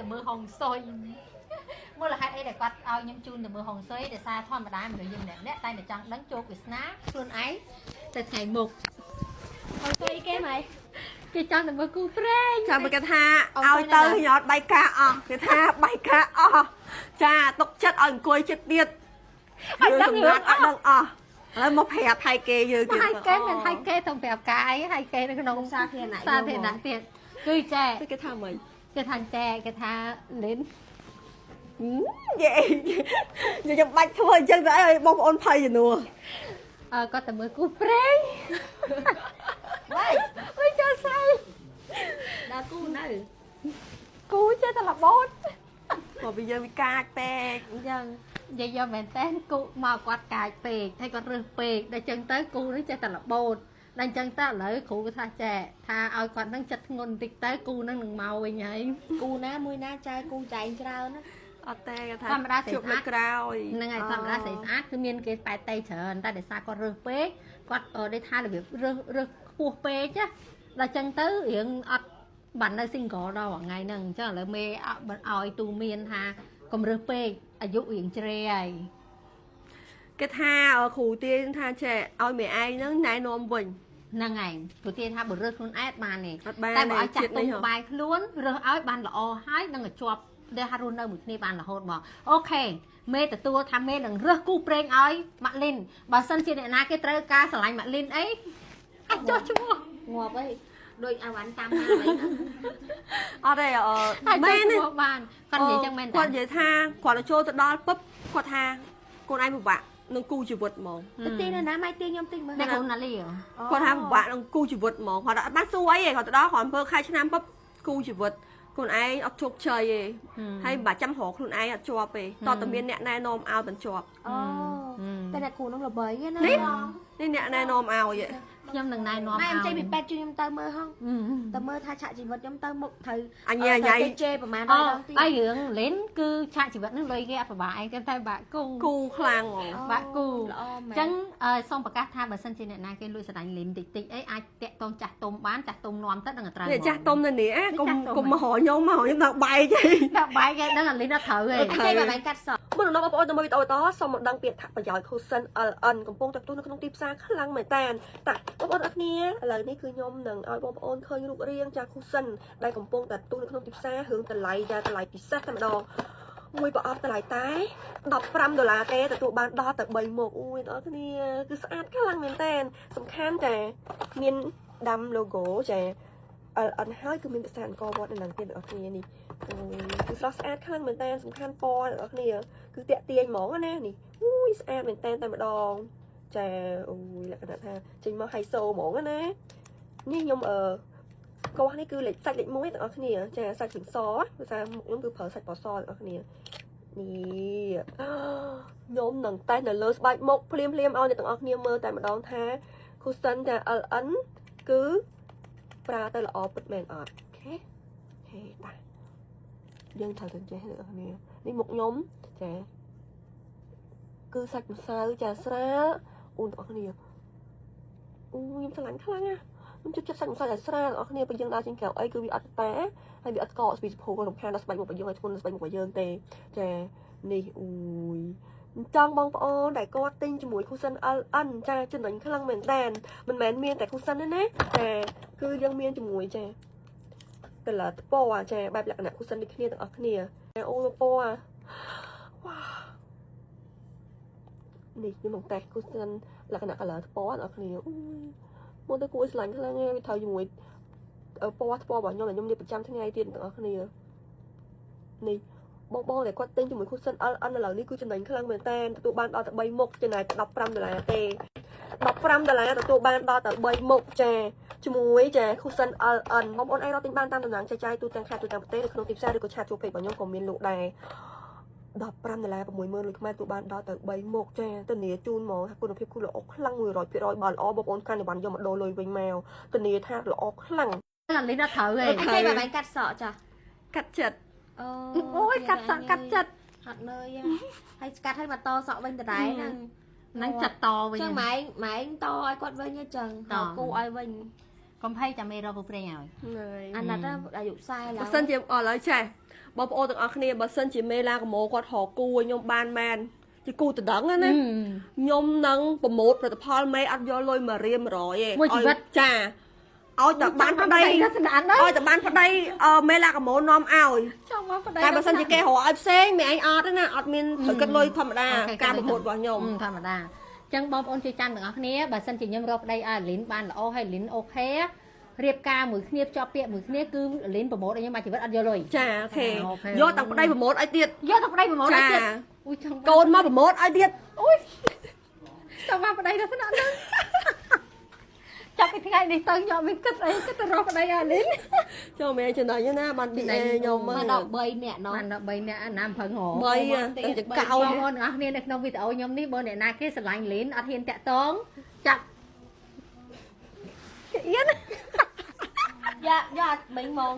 từ mưa hồng sôi mua là hai đây để quạt ao nhâm chun từ mưa hồng sôi để xa thon mà đá mình dừng để nét tay để trắng đánh chô của sná luôn ấy từ ngày mục hồng sôi cái mày cái trăng từ mưa cu pre chào cái tha ao tơ nhọt bay cá cái tha bay cá cha tốc chất ẩn côi chết tiệt anh đang ngượcแล้วมาแผ่ไทยเกย์ยืนกินไทยเกย์ต้องแบบกายไทยเกย์ในขนมซาเทียนไหนคือแจcái tha mình cái thằngแจcái tha đến vậy giờ trong bạch thôi chân rãi bông ôn phơi gì nữa có tầm mới cú pre vậy ôi cho say đã cú này cú chơi tao là bốt mà bây giờ bị ca tè dân vậy do mẹ tên cụ mà quạt cài pề thay con rừng pề để chân tới cụ nó chơi tao là bột đang chân ta lấy cụ tha trẻ tha ao quạt năng chặt ngôn tịch tới cụ năng đừng màu vậy nhảy cụ ná mùi ná chai cụ chạy trao nó tè thà mà ra sẽ sát năng ngày thà mà ra sẽ sát cứ miên cái bài tay chờ ta để xa con rừng pề quạt ở đây tha là việc rừng buộc pề chứ là chân tới hiện bạn nơi sinh có đâu ngày nâng chứ là mê ỏi tu miên ha còn rừng pềอายุอย่างเจริญ cái tha khủ tiên tha trẻ ôi mẹ ai nó nãy nôm vinh ហ្នឹងហើយព្រោះគេថាបើរើសខ្លួនឯងបានទេ អត់បាន តែបើឲ្យចា ទេ ក់ទុំបាយខ្លួនរើសឲ្យបានល្អហើយនឹងជាប់ដែលហារស់នៅមួយគ្នាបានរហូតមកអូខេមេទទួលថាមេនឹងរើសគូប្រេងឲ្យម៉ាក់លីនបើសិនជាអ្នកណាគេត្រូវការស្រឡាញ់ម៉ាក់លីនអីអាចចុះឈ្មោះ ងាប់អីដូចឲ្យបានតាមណាអីហ្នឹង ở đây mẹ này បានគាត់និយាយចឹងមែន គាត់និយាយថាគាត់ចូលទៅដល់ពឹបគាត់ថាកូនឯងពិបាកនឹងគូជីវិតហ្មង ទៅទីណាម៉ៃទីខ្ញុំទីមើល តែកូនណាលី គាត់ថាពិបាកនឹងគូជីវិតហ្មងគាត់អត់បានសួរអីទេគាត់ទៅដល់គ្រាន់អំពើខែឆ្នាំពឹបគូជីវិតខ្លួនឯងអត់ជោគជ័យទេហើយមិនបាច់ចាំរកខ្លួនឯងអត់ជាប់ទេតតែមានអ្នកណែនាំឲ្យមិនជាប់ អូតែអ្នកគ្រូនឹងល្បីណា នេះអ្នកណែនាំឲ្យ ខ្ញុំនឹងណែនាំឲ្យ ម៉ែអញ្ចឹងពីពេទ្យជួយខ្ញុំទៅមើលហងទៅមើលថាឆាកជីវិតខ្ញុំទៅមុខត្រូវ អញញ៉ៃ ជេប្រហែល អ ដល់ដងទៀត អីរឿងលេនគឺឆាកជីវិតនឹងលុយគេអត់ពិបាកអីគេតែបាក់គូ គូខ្លាំងហ្មង បាក់គូ ល្អមែ អញ្ចឹងសូមប្រកាសថាបើសិនជាអ្នកណាគេលួចស្រឡាញ់លីនតិចតិចអីអាចតាក់ទងចាស់ទុំបានចាស់ទុំនាំទៅនឹងត្រូវ នេះចាស់ទុំនៅនេះកុំមកហៅខ្ញុំដល់បែកទេ ដាក់បាយគេដឹងអាលីនអត់ត្រូវទេ អញ្ចឹងបែបកាត់សក់ បងបងប្អូនទៅមើលវីដេអូតសូមមកដឹងពីអត្ថប្រយោជន៍ Cushion LN កំពុងតែផ្ទុះនៅក្នុងទីផ្សារខ្លាំងមែនតើតាបងប្អូនអរគ្នាឥឡូវនេះគឺខ្ញុំនឹងឲ្យបងប្អូនឃើញរូបរាងចា Cushion ដែលកំពុងតែផ្ទុះនៅក្នុងទីផ្សាររឿងតម្លៃយ៉ាតម្លៃពិសេសតែម្ដងមួយប្រអប់តម្លៃតែ$15ទេទទួលបានដល់ទៅ3មុខអូយបងប្អូនគ្នាគឺស្អាតខ្លាំងមែនតើសំខាន់តែមានដាំ logo ចា LN ហើយគឺមានភាសាអង្គរវត្តនៅនឹងទៀតបងប្អូនគ្នានេះគឺស្រស់ស្អាតខ្លាំងមែនតើសំខាន់ពណ៌បងប្អូនគ្នាគឺតាក់ទាញហ្មងណានេះអូយស្អាតមែនតើតែម្ដងចាអូយលក្ខណៈថាចេញមកហៃសូហ្មងណានេះខ្ញុំកោះនេះគឺសាច់លេខ1បងប្អូនគ្នាចាសាច់ជើងសភាសាមុខខ្ញុំគឺប្រើសាច់បសបងប្អូនគ្នានេះខ្ញុំនឹងតែនៅលើស្បែកមុខភ្លាមឲ្យអ្នកទាំងអស់គ្នាមើលតែម្ដងថា Cushion ចា LN គឺប្រើទៅល្អពិតមែនអត់អូខេហេបាទយើងត្រូវទៅចេះអ្នកគ្នានេះមុខខ្ញុំចាគឺសាច់ម្សៅចាស្រាលអូនបងប្អូនគ្នាអូខ្ញុំឆ្លាញ់ខ្លាំងណាខ្ញុំជិតចិត្តសាច់ម្សៅតែស្រាលបងប្អូនគ្នាពេលយើងដើរចេញក្រៅអីគឺវាអត់តាហើយវាអត់កកស្ពីសភូរំខានដល់ស្បែកមុខរបស់យើងឲ្យធ្ងន់ស្បែកមុខរបស់យើងទេចានេះអូយចង់បងប្អូនដែលគាត់ទិញជាមួយ Cushion LN ចាចំណេញខ្លាំងមែនតើមិនមែនមានតែ Cushion ទេណាចាគឺយើងមានជាមួយចាcolor ពណ៌ចាបែបលក្ខណៈ Cushion ដូចគ្នាទាំងអស់គ្នាអូពណ៌វ៉ានេះខ្ញុំមកតេស្ត Cushion លក្ខណៈ color ពណ៌ទាំងអស់គ្នាអូយមកទៅគួរស្រឡាញ់ខ្លាំងណាស់វាត្រូវជាមួយពណ៌របស់ខ្ញុំដែលខ្ញុំលាបប្រចាំថ្ងៃទៀតទាំងអស់គ្នានេះបងដែលគាត់ទិញជាមួយ Cushion LN ឥឡូវនេះគឺចំណេញខ្លាំងមែនតើទទួលបានដល់ទៅ3មុខចំណាយតែ$15ទេ$15ទទួលបានដល់ទៅ3មុខចាជាមួយចា Cushion LN បងប្អូនអាចរកទិញបានតាមតំណែងចែកចាយទូទាំងខេត្តទូទាំងប្រទេសនៅក្នុងទីផ្សារឬក៏ឆាតជួបពេករបស់ខ្ញុំក៏មានលក់ដែរ$15 $60000លុយខ្មែរទទួលបានដល់ទៅ3មុខចាធានាជូនហ្មងគុណភាពគឺល្អខ្លាំង100%បើល្អបងប្អូនកាន់តែបានយកមកដូរលុយវិញមកធានាថាល្អខ្លាំង អាលីនអត់ត្រូវទេ អញ្ចឹងបែបកាត់សក់ចា កាត់ចិត្ត អូយកាត់សក់កាត់ចិត្ត ហត់នើយហើយស្កាត់ឲ្យមកតសក់វិញដដែលហ្នឹង នឹងចិត្តតវិញ ចឹងម៉ែងតឲ្យគាត់វិញចឹងតគូឲ្យវិញ កុំភ័យចាំមេរកគូប្រេងឲ្យ អាណិតអាយុ40ឡើង បើសិនជាឥឡូវចេះ បងប្អូនទាំងអស់គ្នាបើសិនជាមេឡាកម៉ូគាត់រកគូឲ្យខ្ញុំបានមែនជាគូតដឹងណាខ្ញុំនឹងប្រម៉ូទផលិតផលមេអត់យកលុយ100រៀល100ឯង មួយជីវិត ចាឲ្យតែបានប្តីឲ្យតែបានប្តីមេឡាកម៉ូនាំឲ្យ ចង់មកប្តី តែបើសិនជាគេរកឲ្យផ្សេងមេឯងអត់ទេណាអត់មានត្រូវគិតលុយធម្មតាការប្រម៉ូទរបស់ខ្ញុំ ធម្មតាចឹងបងប្អូនជួយចាំទាំងអស់គ្នាបើសិនជាខ្ញុំរកប្តីឲ្យលីនបានល្អហើយលីនអូខេរៀបការមួយគ្នាភ្ជាប់ពាក្យមួយគ្នាគឺលីនប្រម៉ូទឲ្យខ្ញុំមកជីវិតអត់យកលុយ ចាអូខេយកតាំងប្តីប្រម៉ូទឲ្យទៀត យកទៅប្តីប្រម៉ូទឲ្យទៀត ចា អូយចង់ កូនមកប្រម៉ូទឲ្យទៀត អូយចង់មកប្តីទៅស្នាក់ហ្នឹងចាប់ពីថ្ងៃនេះទៅខ្ញុំមានគិតអីគិតទៅរកប្តីឲ្យលីន ចូលមេចំណុចណាបានពីខ្ញុំមក មកដល់3នាក់ណោះ បានដល់3នាក់ណាមប្រឹងហ៎ 3ទៅចកោ បងប្អូនទាំងអស់គ្នានៅក្នុងវីដេអូខ្ញុំនេះបើអ្នកណាគេស្រឡាញ់លីនអត់ហ៊ានតាក់តងចាប់អៀន យ៉ាយ៉ាមិញហ្មង